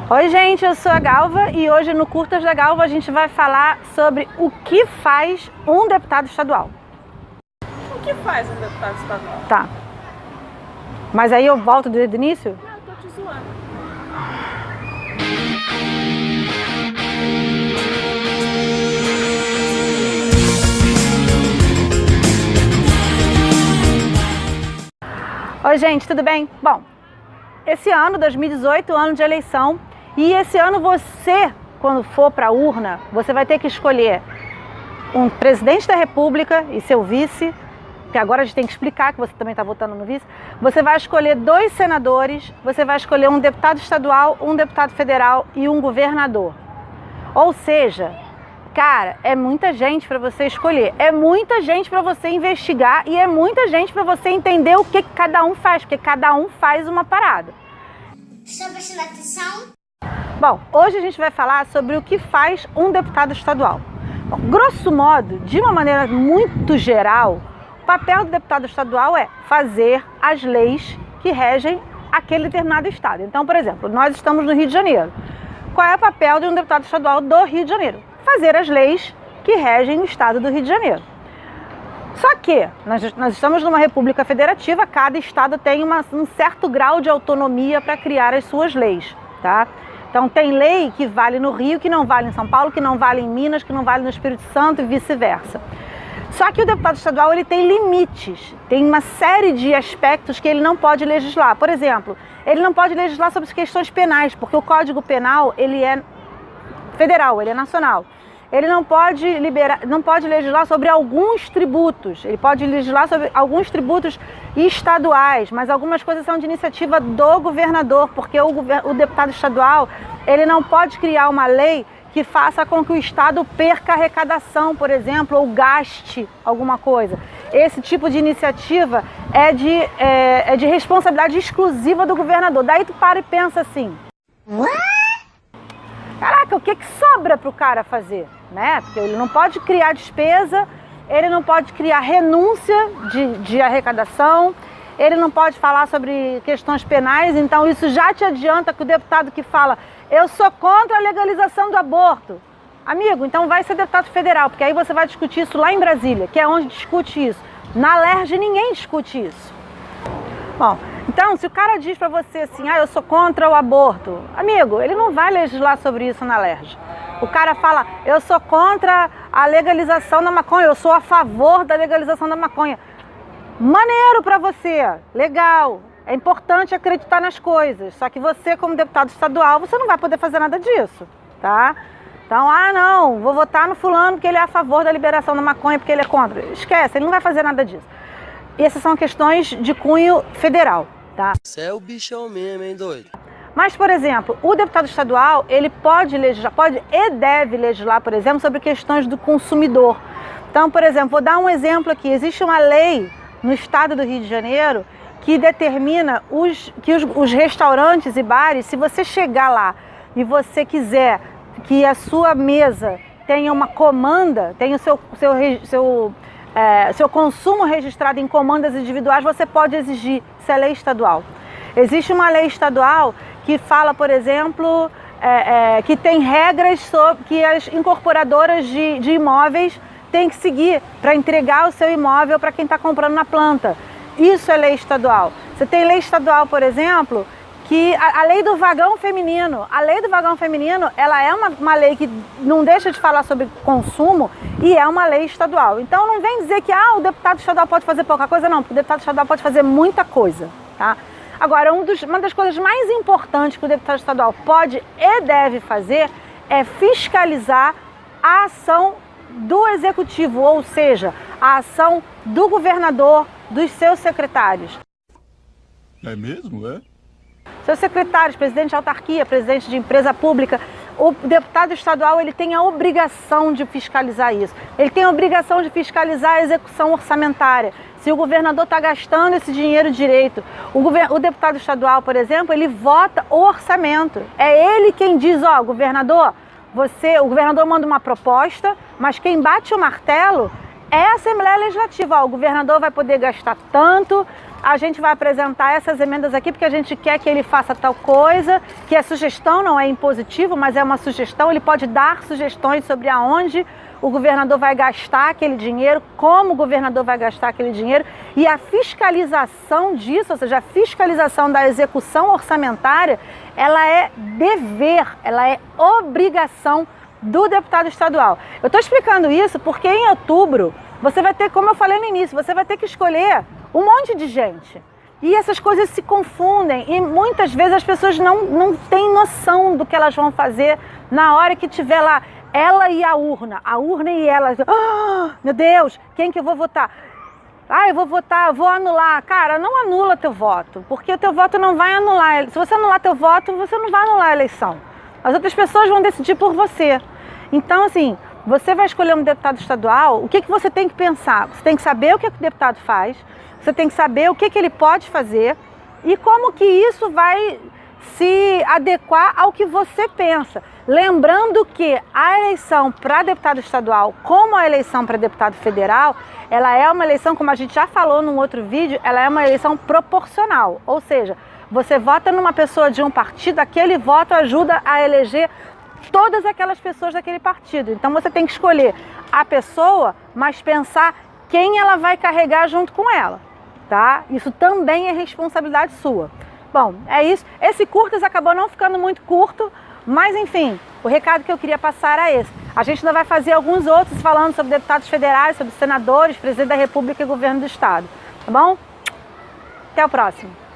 Oi gente, eu sou a Galva e hoje no Curtas da Galva a gente vai falar sobre o que faz um deputado estadual. O que faz um deputado estadual? Tá. Mas aí eu volto desde o início? Não, tô te zoando. Oi gente, tudo bem? Bom, esse ano, 2018, ano de eleição, e esse ano você, quando for para a urna, você vai ter que escolher um presidente da República e seu vice, que agora a gente tem que explicar que você também está votando no vice. Você vai escolher 2 senadores, você vai escolher um deputado estadual, um deputado federal e um governador. Ou seja, cara, é muita gente para você escolher, é muita gente para você investigar e é muita gente para você entender o que cada um faz, porque cada um faz uma parada. Está prestando atenção? Bom, hoje a gente vai falar sobre o que faz um deputado estadual. Bom, grosso modo, de uma maneira muito geral, o papel do deputado estadual é fazer as leis que regem aquele determinado estado. Então, por exemplo, nós estamos no Rio de Janeiro. Qual é o papel de um deputado estadual do Rio de Janeiro? Fazer as leis que regem o estado do Rio de Janeiro. Só que nós estamos numa república federativa, cada estado tem um certo grau de autonomia para criar as suas leis, tá? Então tem lei que vale no Rio, que não vale em São Paulo, que não vale em Minas, que não vale no Espírito Santo e vice-versa. Só que o deputado estadual ele tem limites, tem uma série de aspectos que ele não pode legislar. Por exemplo, ele não pode legislar sobre questões penais, porque o Código Penal ele é federal, ele é nacional. Ele não pode legislar sobre alguns tributos, ele pode legislar sobre alguns tributos estaduais, mas algumas coisas são de iniciativa do governador, porque o deputado estadual ele não pode criar uma lei que faça com que o estado perca arrecadação, por exemplo, ou gaste alguma coisa. Esse tipo de iniciativa é de responsabilidade exclusiva do governador. Daí tu para e pensa assim, caraca, o que sobra para o cara fazer? Né? Porque ele não pode criar despesa, ele não pode criar renúncia de arrecadação, ele não pode falar sobre questões penais, então isso já te adianta que o deputado que fala eu sou contra a legalização do aborto. Amigo, então vai ser deputado federal, porque aí você vai discutir isso lá em Brasília, que é onde discute isso. Na LERJ ninguém discute isso. Bom, então se o cara diz pra você assim, eu sou contra o aborto, amigo, ele não vai legislar sobre isso na LERJ. O cara fala, eu sou contra a legalização da maconha, eu sou a favor da legalização da maconha. Maneiro pra você, legal, é importante acreditar nas coisas, só que você como deputado estadual, você não vai poder fazer nada disso, tá? Então, não, vou votar no fulano porque ele é a favor da liberação da maconha, porque ele é contra. Esquece, ele não vai fazer nada disso. E essas são questões de cunho federal, tá? Você é o bichão mesmo, hein, doido? Mas, por exemplo, o deputado estadual, ele pode legislar, pode e deve legislar, por exemplo, sobre questões do consumidor. Então, por exemplo, vou dar um exemplo aqui. Existe uma lei no estado do Rio de Janeiro que determina que os restaurantes e bares, se você chegar lá e você quiser que a sua mesa tenha uma comanda, tenha o seu consumo registrado em comandas individuais, você pode exigir. Isso é lei estadual. Existe uma lei estadual que fala, por exemplo, que tem regras que as incorporadoras de imóveis têm que seguir para entregar o seu imóvel para quem está comprando na planta. Isso é lei estadual. Você tem lei estadual, por exemplo, que a lei do vagão feminino. A lei do vagão feminino, ela é uma lei que não deixa de falar sobre consumo e é uma lei estadual. Então não vem dizer que o deputado estadual pode fazer pouca coisa, não, porque o deputado estadual pode fazer muita coisa, tá? Agora, uma das coisas mais importantes que o deputado estadual pode e deve fazer é fiscalizar a ação do executivo, ou seja, a ação do governador, dos seus secretários. É mesmo, é? Seus secretários, presidente de autarquia, presidente de empresa pública, o deputado estadual ele tem a obrigação de fiscalizar isso. Ele tem a obrigação de fiscalizar a execução orçamentária. Se o governador está gastando esse dinheiro direito, o deputado estadual, por exemplo, ele vota o orçamento. É ele quem diz, governador, o governador manda uma proposta, mas quem bate o martelo é a Assembleia Legislativa. Ó, o governador vai poder gastar tanto, a gente vai apresentar essas emendas aqui porque a gente quer que ele faça tal coisa, que é sugestão, não é impositivo, mas é uma sugestão, ele pode dar sugestões sobre aonde o governador vai gastar aquele dinheiro, como o governador vai gastar aquele dinheiro, e a fiscalização disso, ou seja, a fiscalização da execução orçamentária, ela é dever, ela é obrigação do deputado estadual. Eu estou explicando isso porque em outubro você vai ter, como eu falei no início, você vai ter que escolher um monte de gente. E essas coisas se confundem e muitas vezes as pessoas não têm noção do que elas vão fazer na hora que tiver lá ela e a urna e ela. Ah, meu Deus, quem que eu vou votar? Ah, eu vou votar, eu vou anular. Cara, não anula teu voto, porque o teu voto não vai anular. Se você anular teu voto, você não vai anular a eleição. As outras pessoas vão decidir por você. Então, assim, você vai escolher um deputado estadual, o que você tem que pensar? Você tem que saber o que o deputado faz, você tem que saber o que ele pode fazer e como que isso vai se adequar ao que você pensa. Lembrando que a eleição para deputado estadual, como a eleição para deputado federal, ela é uma eleição, como a gente já falou num outro vídeo, ela é uma eleição proporcional. Ou seja, você vota numa pessoa de um partido, aquele voto ajuda a eleger todas aquelas pessoas daquele partido. Então você tem que escolher a pessoa, mas pensar quem ela vai carregar junto com ela, tá? Isso também é responsabilidade sua. Bom, é isso. Esse curtas acabou não ficando muito curto, mas enfim, o recado que eu queria passar era esse. A gente ainda vai fazer alguns outros falando sobre deputados federais, sobre senadores, presidente da República e governo do estado, tá bom? Até o próximo.